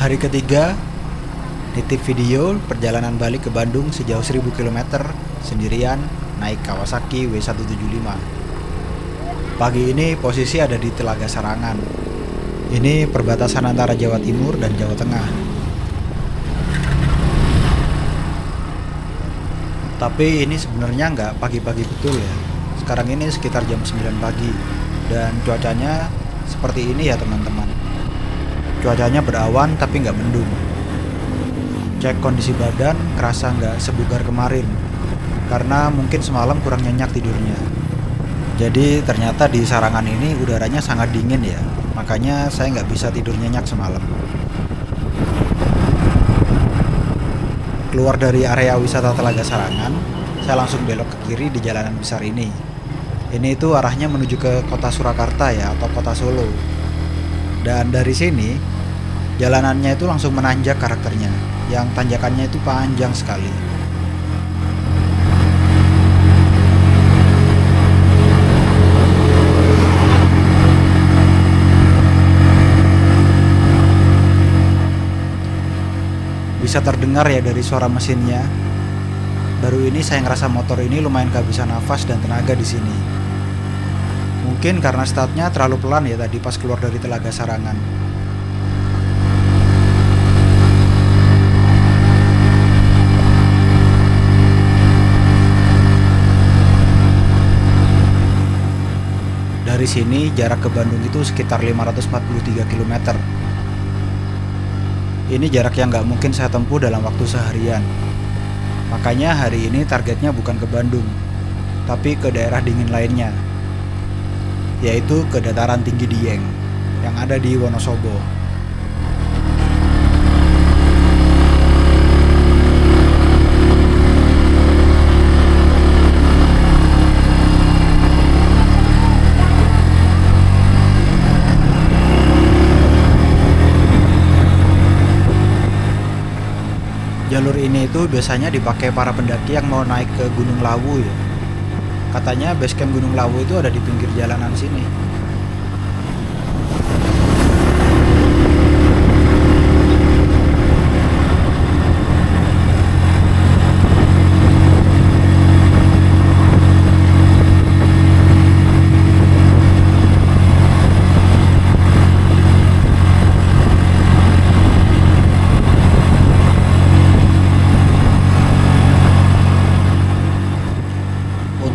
Hari ketiga, nitip video perjalanan balik ke Bandung sejauh 1000 km sendirian naik Kawasaki W175. Pagi ini posisi ada di Telaga Sarangan. Ini perbatasan antara Jawa Timur dan Jawa Tengah. Tapi ini sebenarnya nggak pagi-pagi betul ya. Sekarang ini sekitar jam 9 pagi. Dan cuacanya seperti ini ya teman-teman. Cuacanya berawan tapi nggak mendung. Cek kondisi badan kerasa nggak sebugar kemarin. Karena mungkin semalam kurang nyenyak tidurnya. Jadi ternyata di Sarangan ini udaranya sangat dingin ya. Makanya saya nggak bisa tidur nyenyak semalam. Keluar dari area wisata Telaga Sarangan, saya langsung belok ke kiri di jalanan besar ini. Ini itu arahnya menuju ke kota Surakarta ya, atau kota Solo. Dan dari sini, jalanannya itu langsung menanjak karakternya, yang tanjakannya itu panjang sekali. Bisa terdengar ya dari suara mesinnya. Baru ini saya ngerasa motor ini lumayan kehabisan nafas dan tenaga di sini. Mungkin karena startnya terlalu pelan ya tadi pas keluar dari Telaga Sarangan. Dari sini jarak ke Bandung itu sekitar 543 km. Ini jarak yang nggak mungkin saya tempuh dalam waktu seharian. Makanya hari ini targetnya bukan ke Bandung, tapi ke daerah dingin lainnya, yaitu ke dataran tinggi Dieng yang ada di Wonosobo. Jalur ini itu biasanya dipakai para pendaki yang mau naik ke Gunung Lawu ya. Katanya base camp Gunung Lawu itu ada di pinggir jalanan sini.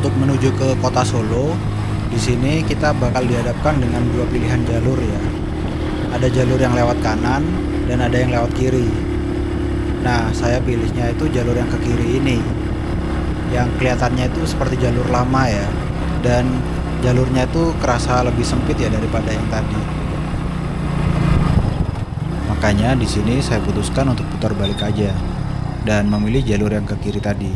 Untuk menuju ke kota Solo, di sini kita bakal dihadapkan dengan dua pilihan jalur ya. Ada jalur yang lewat kanan dan ada yang lewat kiri. Nah, saya pilihnya itu jalur yang ke kiri ini. Yang kelihatannya itu seperti jalur lama ya. Dan jalurnya itu kerasa lebih sempit ya daripada yang tadi. Makanya di sini saya putuskan untuk putar balik aja dan memilih jalur yang ke kiri tadi.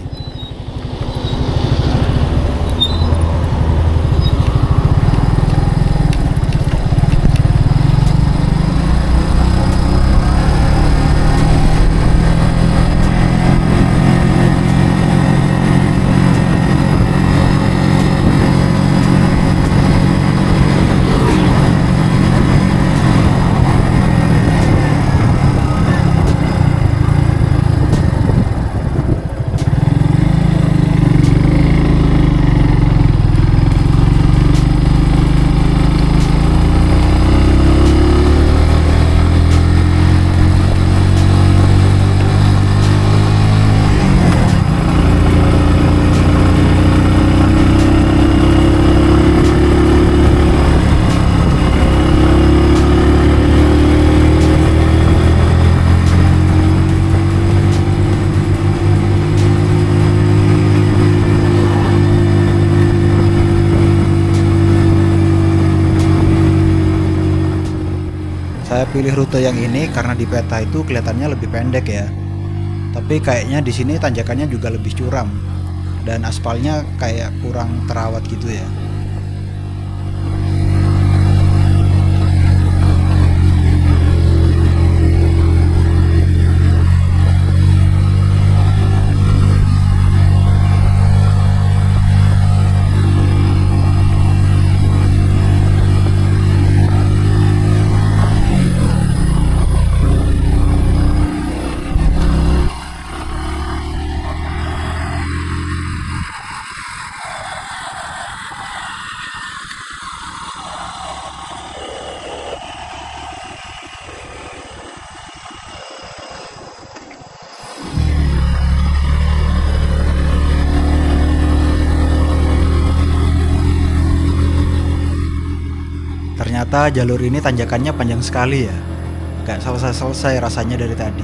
Saya pilih rute yang ini karena di peta itu kelihatannya lebih pendek ya. Tapi kayaknya di sini tanjakannya juga lebih curam dan aspalnya kayak kurang terawat gitu ya. Ternyata jalur ini tanjakannya panjang sekali ya. Gak selesai-selesai rasanya dari tadi.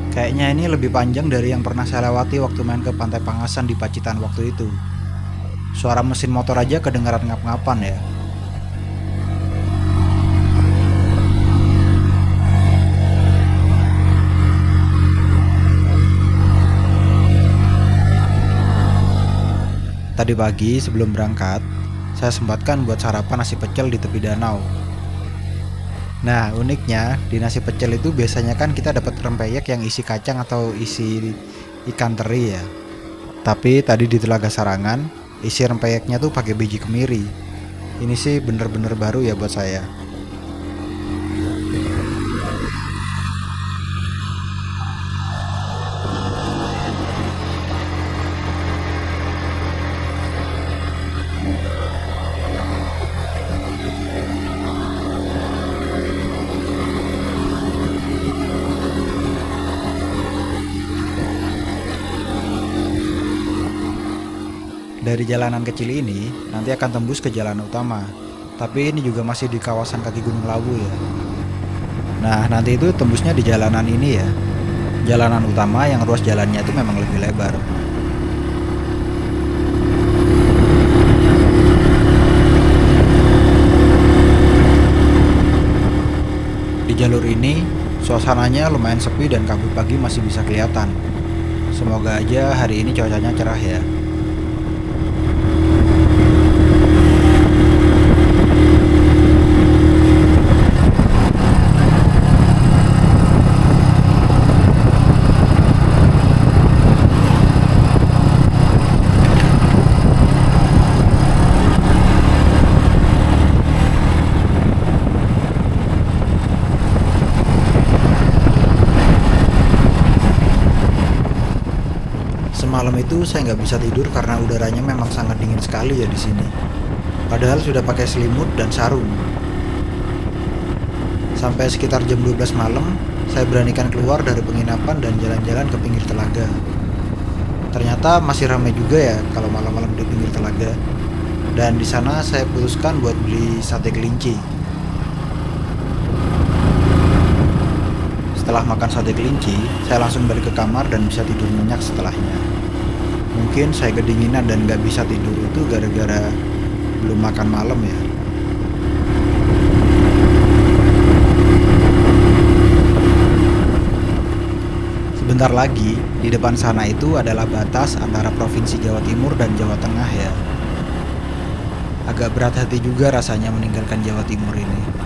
Kayaknya ini lebih panjang dari yang pernah saya lewati waktu main ke Pantai Pangasan di Pacitan waktu itu. Suara mesin motor aja kedengaran ngap-ngapan ya. Tadi pagi sebelum berangkat, saya sempatkan buat sarapan nasi pecel di tepi danau. Nah, uniknya di nasi pecel itu biasanya kan kita dapat rempeyek yang isi kacang atau isi ikan teri ya. Tapi tadi di Telaga Sarangan, isi rempeyeknya tuh pakai biji kemiri. Ini sih bener-bener baru ya buat saya. Dari jalanan kecil ini nanti akan tembus ke jalan utama. Tapi ini juga masih di kawasan kaki Gunung Lawu ya. Nah, nanti itu tembusnya di jalanan ini ya. Jalanan utama yang ruas jalannya itu memang lebih lebar. Di jalur ini, suasananya lumayan sepi dan kabut pagi masih bisa kelihatan. Semoga aja hari ini cuacanya cerah ya. Semalam itu saya nggak bisa tidur karena udaranya memang sangat dingin sekali ya di sini. Padahal sudah pakai selimut dan sarung. Sampai sekitar jam 12 malam, saya beranikan keluar dari penginapan dan jalan-jalan ke pinggir telaga. Ternyata masih ramai juga ya kalau malam-malam di pinggir telaga. Dan di sana saya putuskan buat beli sate kelinci. Setelah makan sate kelinci, saya langsung balik ke kamar dan bisa tidur nyenyak setelahnya. Mungkin saya kedinginan dan gak bisa tidur itu gara-gara belum makan malam ya. Sebentar lagi, di depan sana itu adalah batas antara Provinsi Jawa Timur dan Jawa Tengah ya. Agak berat hati juga rasanya meninggalkan Jawa Timur ini.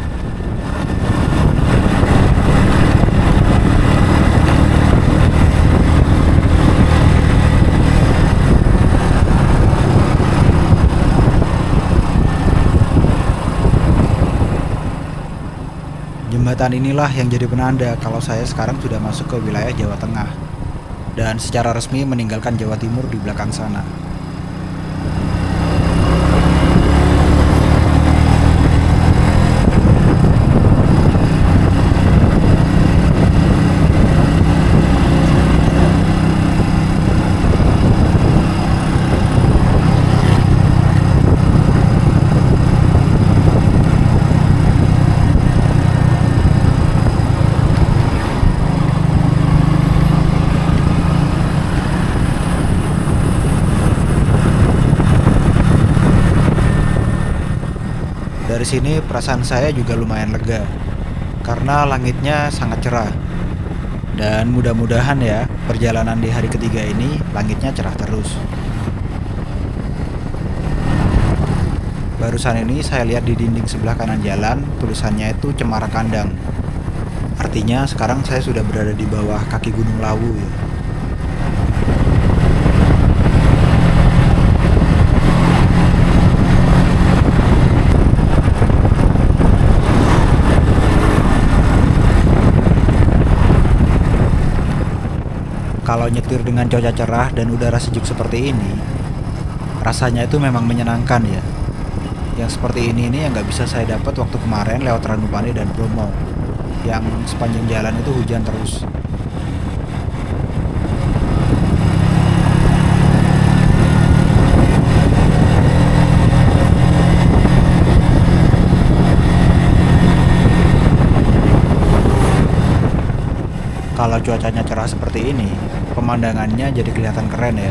Jembatan inilah yang jadi penanda kalau saya sekarang sudah masuk ke wilayah Jawa Tengah dan secara resmi meninggalkan Jawa Timur di belakang sana. Dari sini perasaan saya juga lumayan lega karena langitnya sangat cerah. Dan mudah-mudahan ya perjalanan di hari ketiga ini langitnya cerah terus. Barusan ini saya lihat di dinding sebelah kanan jalan tulisannya itu Cemara Kandang. Artinya sekarang saya sudah berada di bawah kaki Gunung Lawu ya. Kalau nyetir dengan cuaca cerah dan udara sejuk seperti ini, rasanya itu memang menyenangkan ya. Yang seperti ini yang nggak bisa saya dapat waktu kemarin lewat Ranupane dan Bromo, yang sepanjang jalan itu hujan terus. Kalau cuacanya cerah seperti ini, pemandangannya jadi kelihatan keren ya.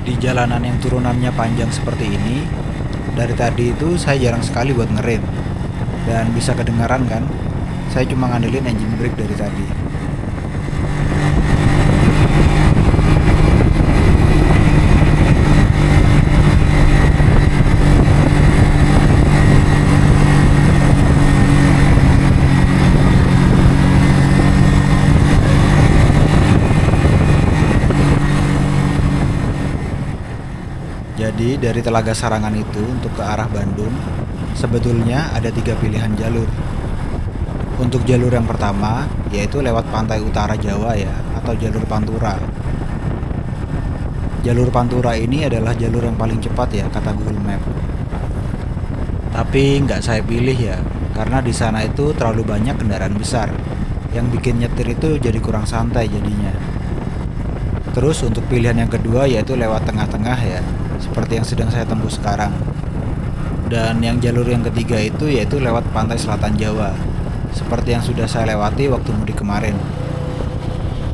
Di jalanan yang turunannya panjang seperti ini, dari tadi itu saya jarang sekali buat ngerem. Dan bisa kedengaran kan, saya cuma ngandelin engine brake dari tadi. Jadi dari Telaga Sarangan itu untuk ke arah Bandung, sebetulnya ada 3 pilihan jalur. Untuk jalur yang pertama, yaitu lewat pantai utara Jawa ya, atau jalur Pantura. Jalur Pantura ini adalah jalur yang paling cepat ya, kata Google Map. Tapi nggak saya pilih ya, karena di sana itu terlalu banyak kendaraan besar, yang bikin nyetir itu jadi kurang santai jadinya. Terus untuk pilihan yang kedua yaitu lewat tengah-tengah ya, seperti yang sedang saya tempuh sekarang. Dan yang jalur yang ketiga itu yaitu lewat pantai selatan Jawa, seperti yang sudah saya lewati waktu mudik kemarin.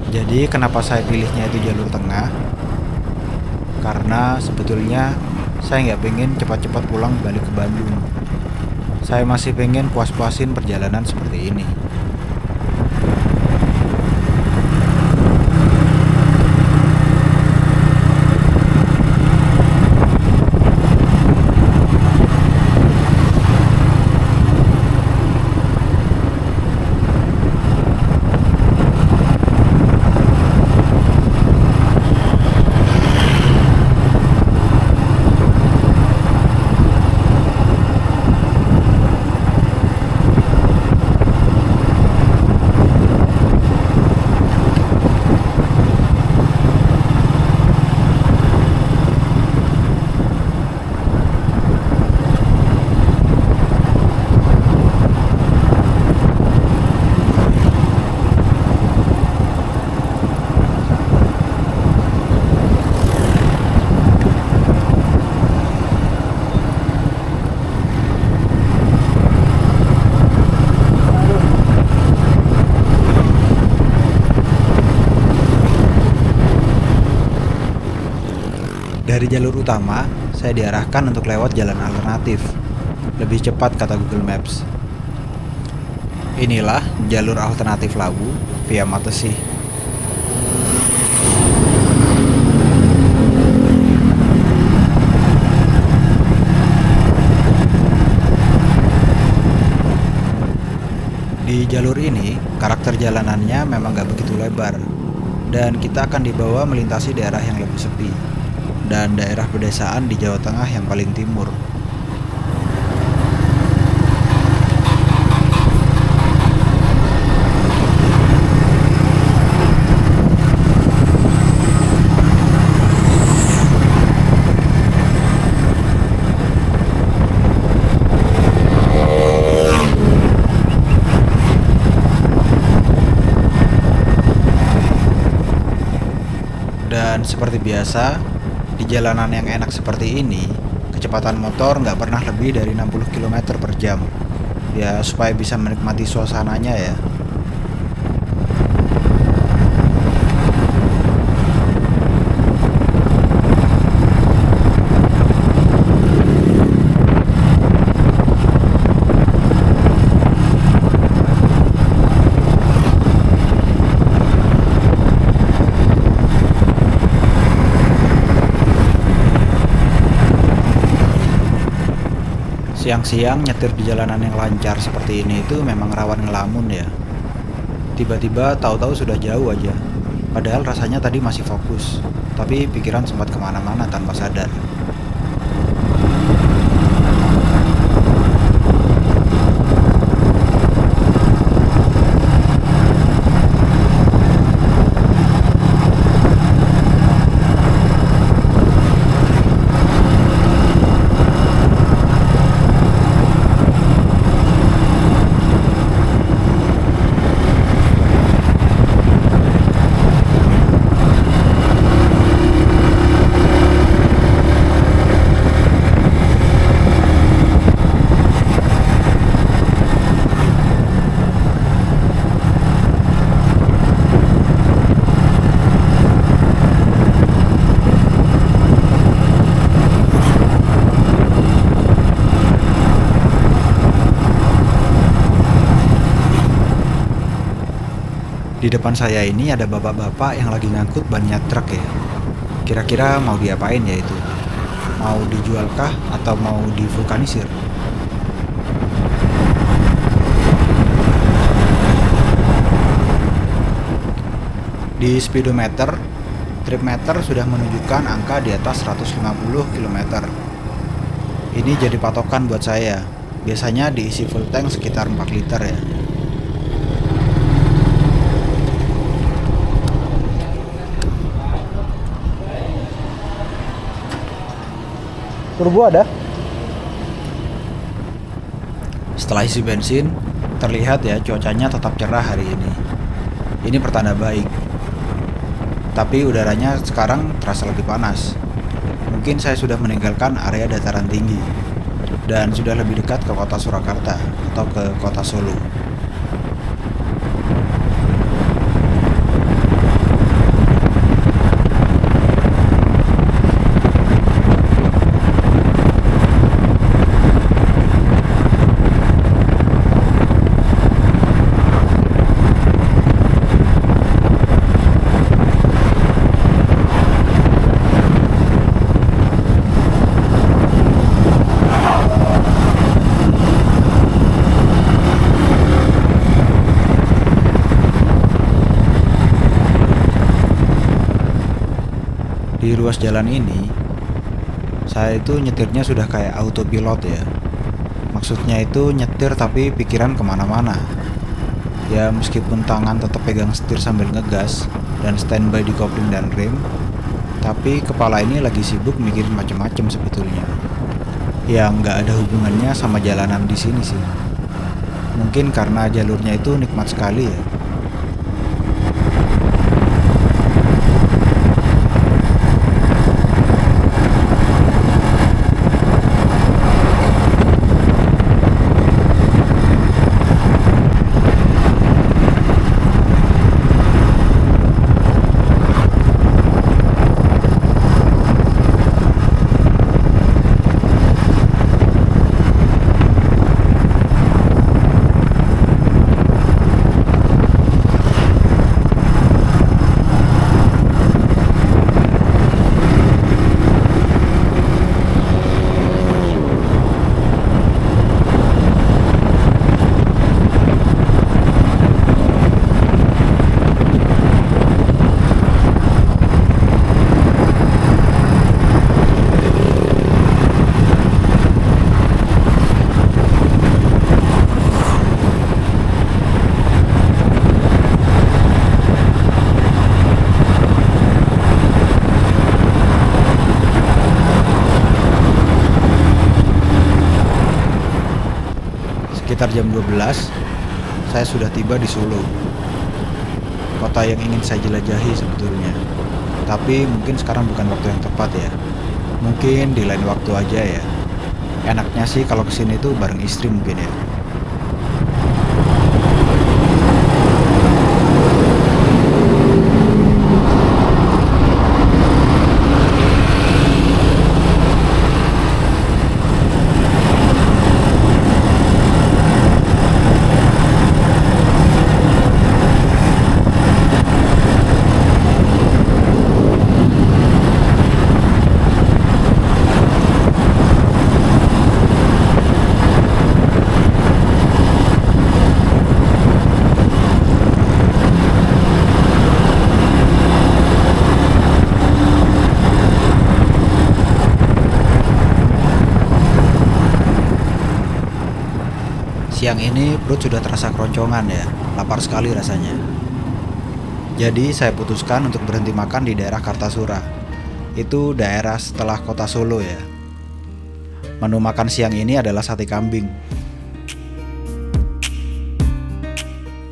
Jadi kenapa saya pilihnya itu jalur tengah? Karena sebetulnya saya nggak pengen cepat-cepat pulang balik ke Bandung. Saya masih pengen puas-puasin perjalanan seperti ini. Dari jalur utama, saya diarahkan untuk lewat jalan alternatif. Lebih cepat kata Google Maps. Inilah jalur alternatif Lawu via Matesi. Di jalur ini, karakter jalanannya memang gak begitu lebar. Dan kita akan dibawa melintasi daerah yang lebih sepi. Dan daerah pedesaan di Jawa Tengah yang paling timur. Dan seperti biasa, di jalanan yang enak seperti ini, kecepatan motor nggak pernah lebih dari 60 km per jam. Ya, supaya bisa menikmati suasananya ya. Siang-siang nyetir di jalanan yang lancar seperti ini itu memang rawan ngelamun ya. Tiba-tiba tahu-tahu sudah jauh aja. Padahal rasanya tadi masih fokus, tapi pikiran sempat kemana-mana tanpa sadar. Di depan saya ini ada bapak-bapak yang lagi ngangkut bannya truk ya. Kira-kira mau diapain ya itu? Mau dijualkah atau mau divulkanisir? Di speedometer, trip meter sudah menunjukkan angka di atas 150 km. Ini jadi patokan buat saya. Biasanya diisi full tank sekitar 4 liter ya. Turbo ada? Setelah isi bensin, terlihat ya cuacanya tetap cerah hari ini. Ini pertanda baik. Tapi udaranya sekarang terasa lebih panas. Mungkin saya sudah meninggalkan area dataran tinggi dan sudah lebih dekat ke kota Surakarta atau ke kota Solo. Di ruas jalan ini, saya itu nyetirnya sudah kayak autopilot ya. Maksudnya itu nyetir tapi pikiran kemana-mana. Ya meskipun tangan tetap pegang setir sambil ngegas dan standby di kopling dan rem, tapi kepala ini lagi sibuk mikirin macem-macem sebetulnya. Yang nggak ada hubungannya sama jalanan di sini sih. Mungkin karena jalurnya itu nikmat sekali ya. Sekitar jam 12, saya sudah tiba di Solo. Kota yang ingin saya jelajahi sebetulnya. Tapi mungkin sekarang bukan waktu yang tepat ya. Mungkin di lain waktu aja ya. Enaknya sih kalau kesini tuh bareng istri mungkin ya. Siang ini perut sudah terasa keroncongan ya, lapar sekali rasanya. Jadi saya putuskan untuk berhenti makan di daerah Kartasura. Itu daerah setelah kota Solo ya. Menu makan siang ini adalah sate kambing.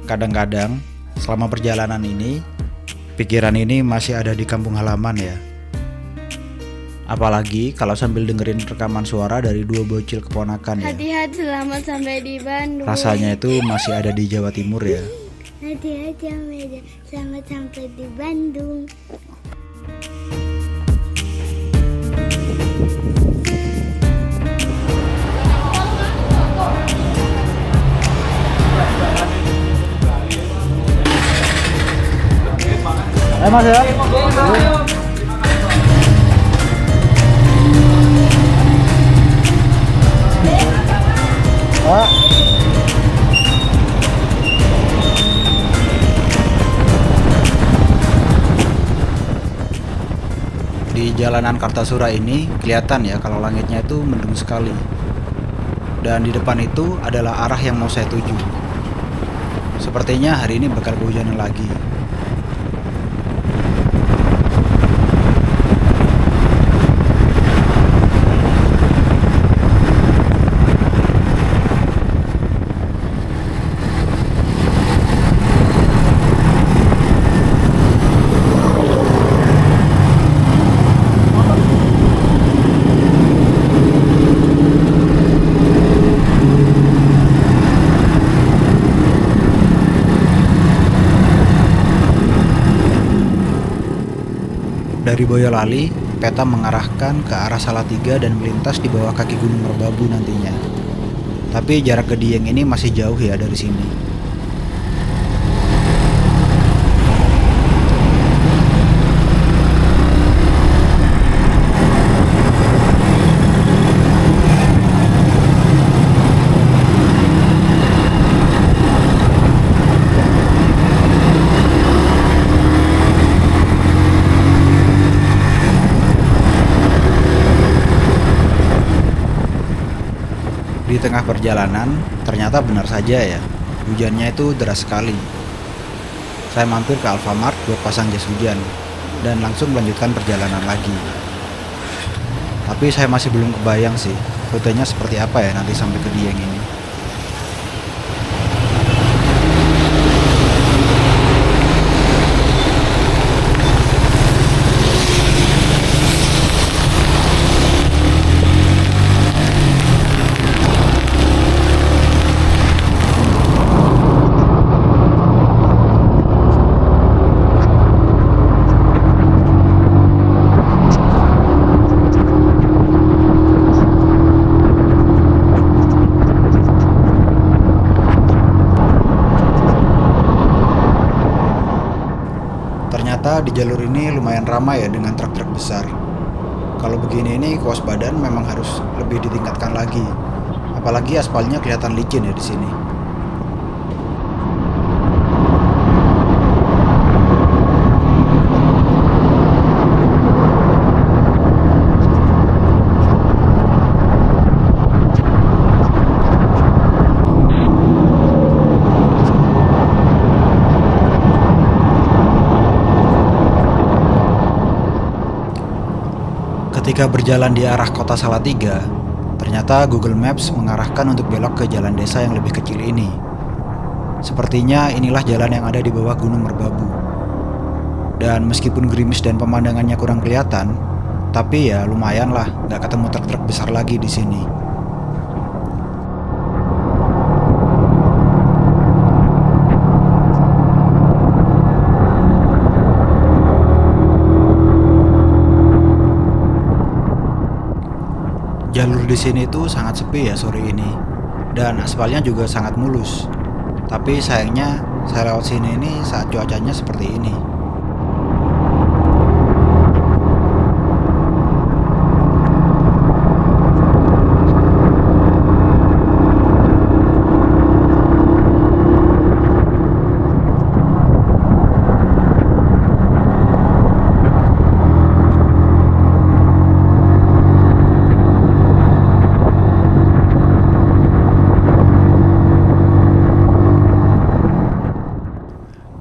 Kadang-kadang selama perjalanan ini, pikiran ini masih ada di kampung halaman ya. Apalagi kalau sambil dengerin rekaman suara dari dua bocil keponakan ya. Hati-hati selamat sampai di Bandung. Rasanya itu masih ada di Jawa Timur ya. Hati-hati selamat sampai di Bandung. Mas ya. Pak. Di jalanan Kartasura ini kelihatan ya kalau langitnya itu mendung sekali. Dan di depan itu adalah arah yang mau saya tuju. Sepertinya hari ini bakal kehujanan lagi. Dari Boyolali, peta mengarahkan ke arah Salatiga dan melintas di bawah kaki Gunung Merbabu nantinya. Tapi jarak ke Dieng ini masih jauh ya dari sini. Di tengah perjalanan, ternyata benar saja ya, hujannya itu deras sekali. Saya mampir ke Alfamart buat pasang jas hujan, dan langsung melanjutkan perjalanan lagi. Tapi saya masih belum kebayang sih, rutenya seperti apa ya nanti sampai ke Dieng ini. Ternyata di jalur ini lumayan ramai ya dengan truk-truk besar. Kalau begini ini kewaspadaan memang harus lebih ditingkatkan lagi. Apalagi aspalnya kelihatan licin ya di sini. Ketika berjalan di arah kota Salatiga, ternyata Google Maps mengarahkan untuk belok ke jalan desa yang lebih kecil ini. Sepertinya inilah jalan yang ada di bawah Gunung Merbabu. Dan meskipun gerimis dan pemandangannya kurang kelihatan, tapi ya lumayan lah, nggak ketemu truk-truk besar lagi di sini. Jalur di sini tuh sangat sepi ya sore ini, dan aspalnya juga sangat mulus. Tapi sayangnya saya lewat sini ini saat cuacanya seperti ini.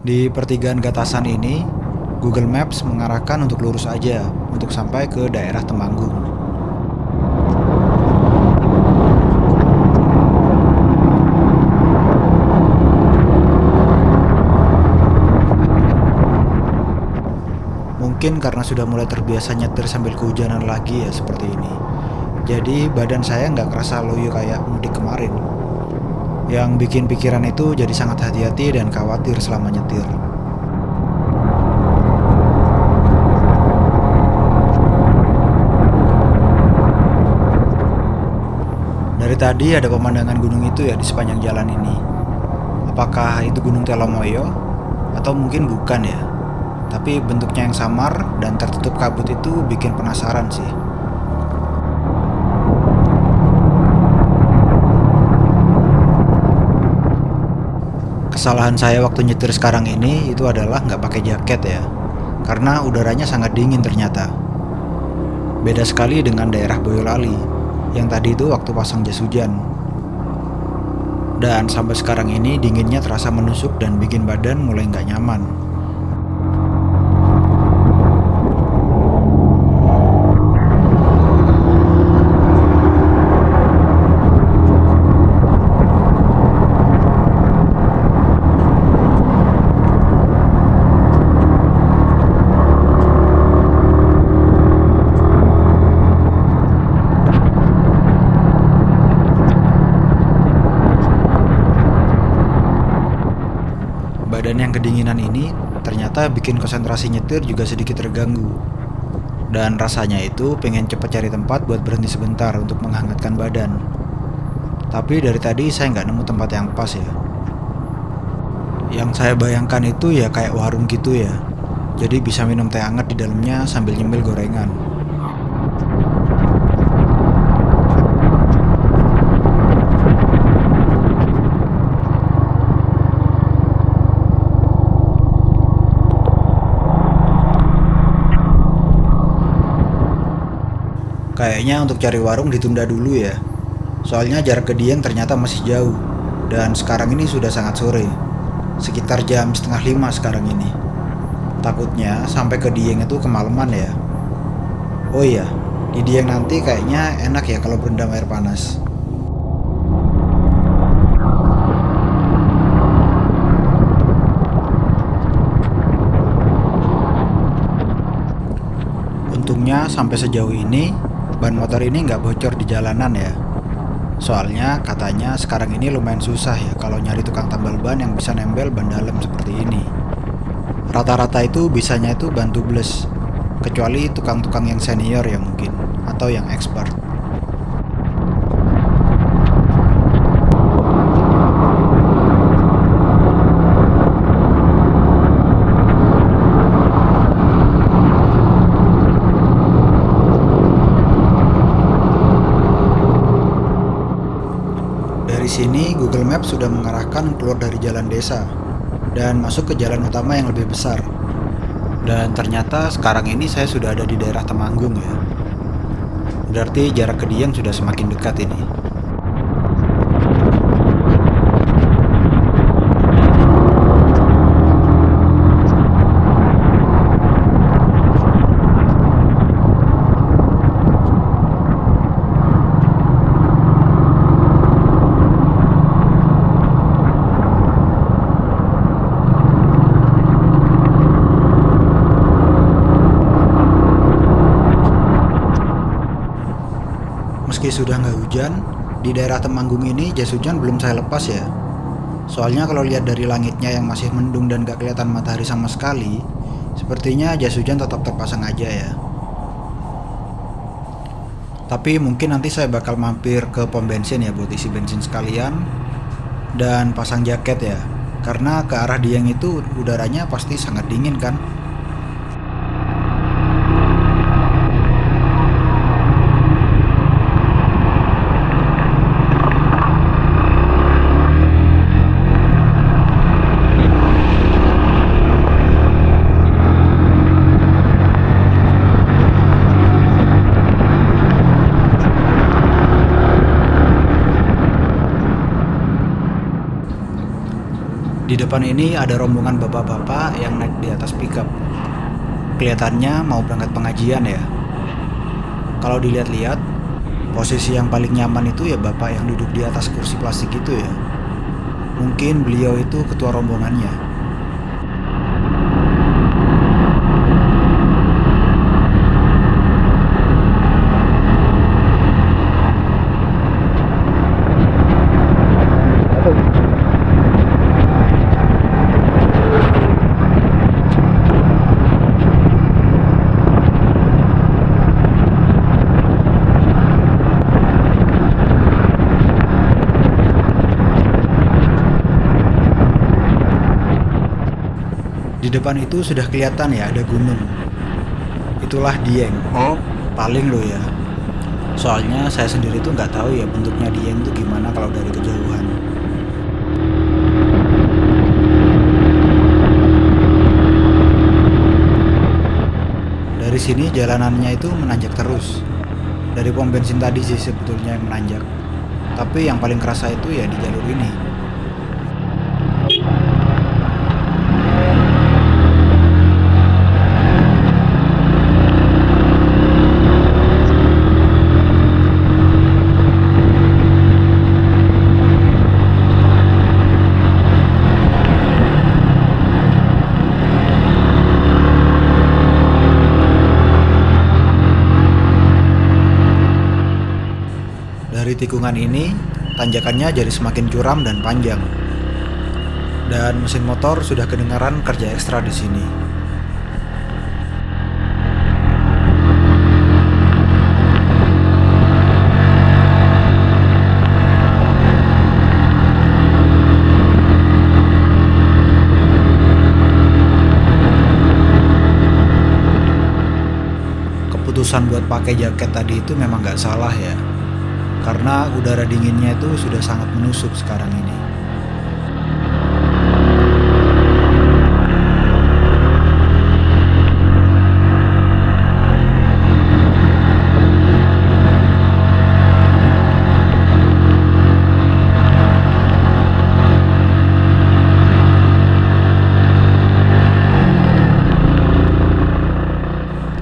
Di pertigaan Gatasan ini, Google Maps mengarahkan untuk lurus aja untuk sampai ke daerah Temanggung. Mungkin karena sudah mulai terbiasa nyetir sambil kehujanan lagi ya seperti ini. Jadi badan saya nggak kerasa loyo kayak mudik kemarin. Yang bikin pikiran itu jadi sangat hati-hati dan khawatir selama nyetir. Dari tadi ada pemandangan gunung itu ya di sepanjang jalan ini. Apakah itu Gunung Telomoyo? Atau mungkin bukan ya? Tapi bentuknya yang samar dan tertutup kabut itu bikin penasaran sih. Kesalahan saya waktu nyetir sekarang ini itu adalah nggak pakai jaket ya, karena udaranya sangat dingin ternyata. Beda sekali dengan daerah Boyolali, yang tadi itu waktu pasang jas hujan. Dan sampai sekarang ini dinginnya terasa menusuk dan bikin badan mulai nggak nyaman. Badan yang kedinginan ini ternyata bikin konsentrasi nyetir juga sedikit terganggu. Dan rasanya itu pengen cepat cari tempat buat berhenti sebentar untuk menghangatkan badan. Tapi dari tadi saya nggak nemu tempat yang pas ya. Yang saya bayangkan itu ya kayak warung gitu ya. Jadi bisa minum teh hangat di dalamnya sambil nyemil gorengan. Kayaknya untuk cari warung ditunda dulu ya. Soalnya jarak ke Dieng ternyata masih jauh. Dan sekarang ini sudah sangat sore. Sekitar jam 4:30 sekarang ini. Takutnya sampai ke Dieng itu kemalaman ya. Oh iya, di Dieng nanti kayaknya enak ya kalau berendam air panas. Untungnya sampai sejauh ini ban motor ini nggak bocor di jalanan ya. Soalnya katanya sekarang ini lumayan susah ya kalau nyari tukang tambal ban yang bisa nempel ban dalam seperti ini. Rata-rata itu bisanya itu ban tubeless, kecuali tukang-tukang yang senior ya mungkin, atau yang expert. Dari sini Google Maps sudah mengarahkan keluar dari jalan desa dan masuk ke jalan utama yang lebih besar. Dan ternyata sekarang ini saya sudah ada di daerah Temanggung ya. Berarti jarak ke Dieng sudah semakin dekat ini. Meski sudah nggak hujan, di daerah Temanggung ini jas hujan belum saya lepas ya. Soalnya kalau lihat dari langitnya yang masih mendung dan gak kelihatan matahari sama sekali, sepertinya jas hujan tetap terpasang aja ya. Tapi mungkin nanti saya bakal mampir ke pom bensin ya buat isi bensin sekalian dan pasang jaket ya. Karena ke arah Dieng itu udaranya pasti sangat dingin kan. Di depan ini ada rombongan bapak-bapak yang naik di atas pickup. Kelihatannya mau berangkat pengajian ya. Kalau dilihat-lihat, posisi yang paling nyaman itu ya bapak yang duduk di atas kursi plastik itu ya. Mungkin beliau itu ketua rombongannya. Di depan itu sudah kelihatan ya ada gunung. Itulah Dieng. Paling lo ya. Soalnya saya sendiri tuh nggak tahu ya bentuknya Dieng tuh gimana kalau dari kejauhan. Dari sini jalanannya itu menanjak terus. Dari pom bensin tadi sih sebetulnya yang menanjak. Tapi yang paling kerasa itu ya di jalur ini. Dari tikungan ini, tanjakannya jadi semakin curam dan panjang. Dan mesin motor sudah kedengaran kerja ekstra di sini. Keputusan buat pakai jaket tadi itu memang nggak salah ya. Karena udara dinginnya itu sudah sangat menusuk sekarang ini.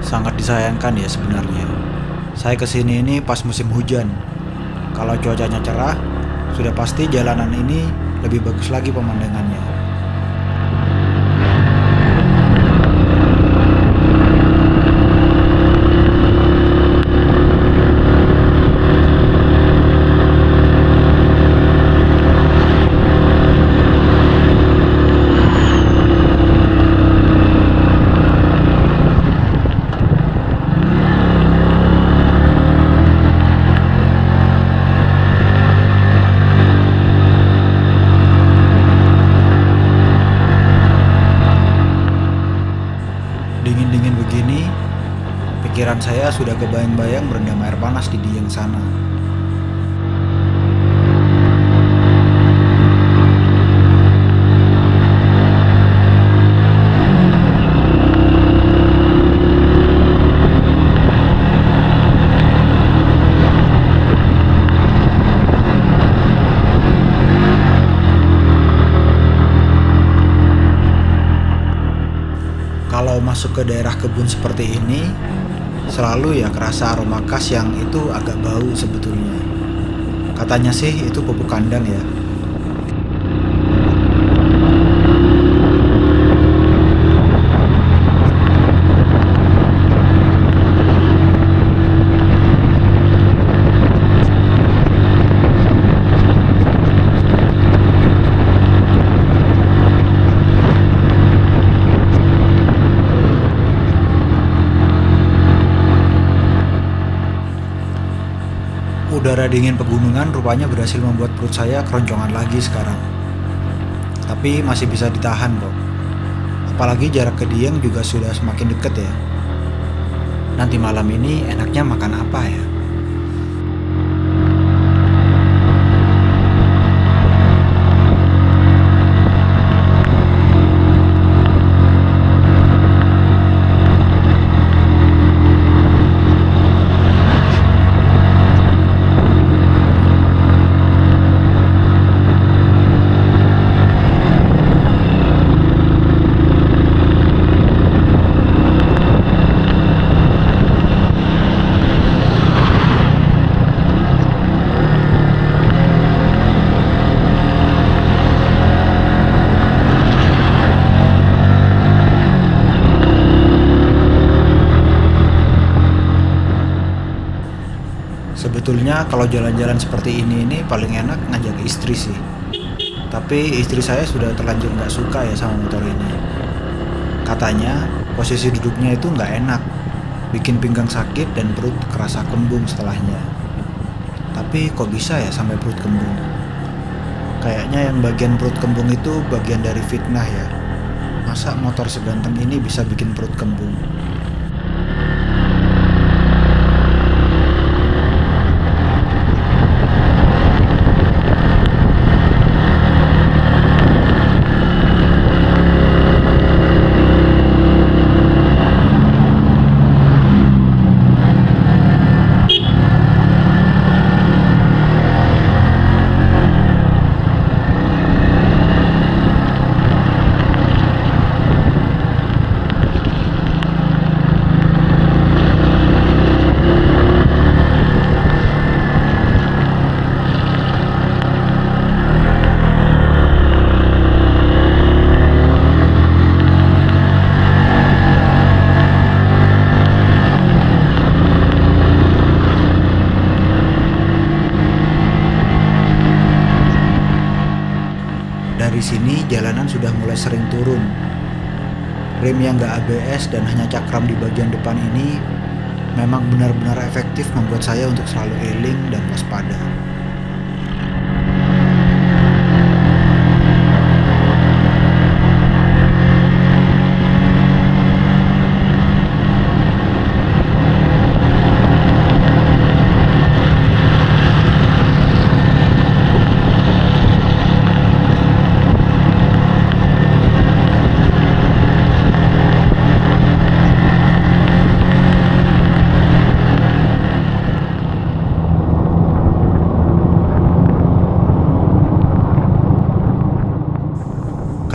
Sangat disayangkan ya sebenarnya. Saya kesini ini pas musim hujan. Kalau cuacanya cerah, sudah pasti jalanan ini lebih bagus lagi pemandangannya. Dingin-dingin begini, pikiran saya sudah kebayang-bayang berendam air panas di Dieng sana. Kalau masuk ke daerah kebun seperti ini, selalu ya kerasa aroma khas yang itu agak bau sebetulnya. Katanya sih itu pupuk kandang ya. Udara dingin pegunungan rupanya berhasil membuat perut saya keroncongan lagi sekarang. Tapi masih bisa ditahan kok. Apalagi jarak ke Dieng juga sudah semakin deket ya. Nanti malam ini enaknya makan apa ya? Sebetulnya kalau jalan-jalan seperti ini paling enak ngajak istri sih. Tapi istri saya sudah terlanjur nggak suka ya sama motor ini. Katanya posisi duduknya itu nggak enak, bikin pinggang sakit dan perut kerasa kembung setelahnya. Tapi kok bisa ya sampai perut kembung? Kayaknya yang bagian perut kembung itu bagian dari fitnah ya. Masa motor seganteng ini bisa bikin perut kembung? Dari sini jalanan sudah mulai sering turun. Rem yang gak ABS dan hanya cakram di bagian depan ini memang benar-benar efektif membuat saya untuk selalu eling dan waspada.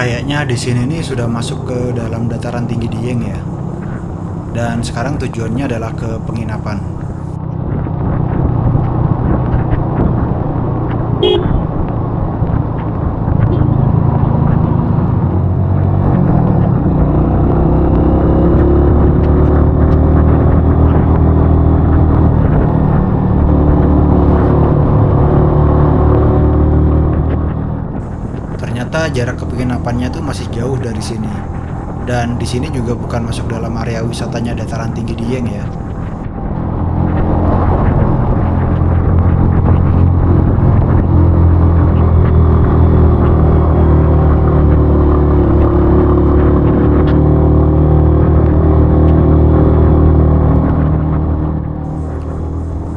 Kayaknya di sini nih sudah masuk ke dalam dataran tinggi Dieng ya. Dan sekarang tujuannya adalah ke penginapan. Ternyata jarak ke penginapannya tuh masih jauh dari sini. Dan di sini juga bukan masuk dalam area wisatanya dataran tinggi Dieng ya.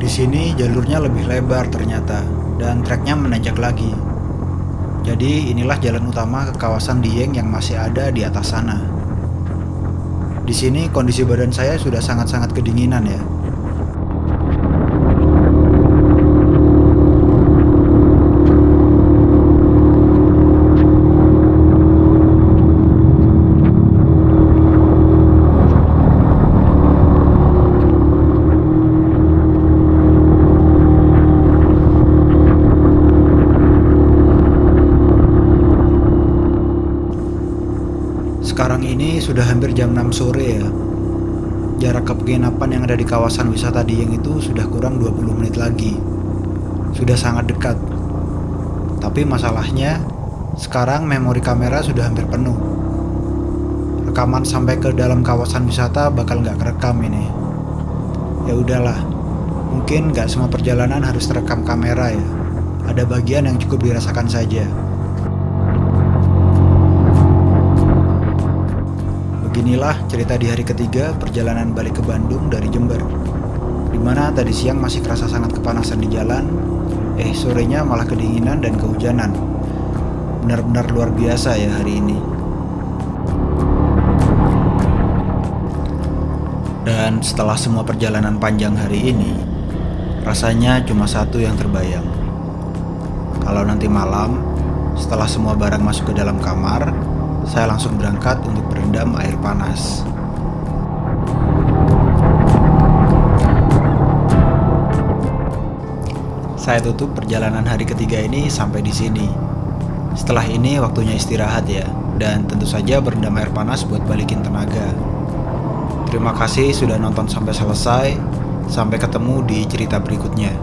Di sini jalurnya lebih lebar ternyata dan treknya menanjak lagi. Jadi inilah jalan utama ke kawasan Dieng yang masih ada di atas sana. Di sini kondisi badan saya sudah sangat-sangat kedinginan ya. Sekarang ini sudah hampir jam 6 sore ya. Jarak ke penginapan yang ada di kawasan wisata Dieng itu sudah kurang 20 menit lagi. Sudah sangat dekat. Tapi masalahnya, sekarang memori kamera sudah hampir penuh. Rekaman sampai ke dalam kawasan wisata bakal nggak kerekam ini. Ya udahlah, mungkin nggak semua perjalanan harus terekam kamera ya. Ada bagian yang cukup dirasakan saja. Beginilah cerita di hari ketiga perjalanan balik ke Bandung dari Jember, dimana tadi siang masih kerasa sangat kepanasan di jalan, sorenya malah kedinginan dan kehujanan. Benar-benar luar biasa ya hari ini. Dan setelah semua perjalanan panjang hari ini, rasanya cuma satu yang terbayang. Kalau nanti malam, setelah semua barang masuk ke dalam kamar, saya langsung berangkat untuk berendam air panas. Saya tutup perjalanan hari ketiga ini sampai di sini. Setelah ini waktunya istirahat ya, dan tentu saja berendam air panas buat balikin tenaga. Terima kasih sudah nonton sampai selesai. Sampai ketemu di cerita berikutnya.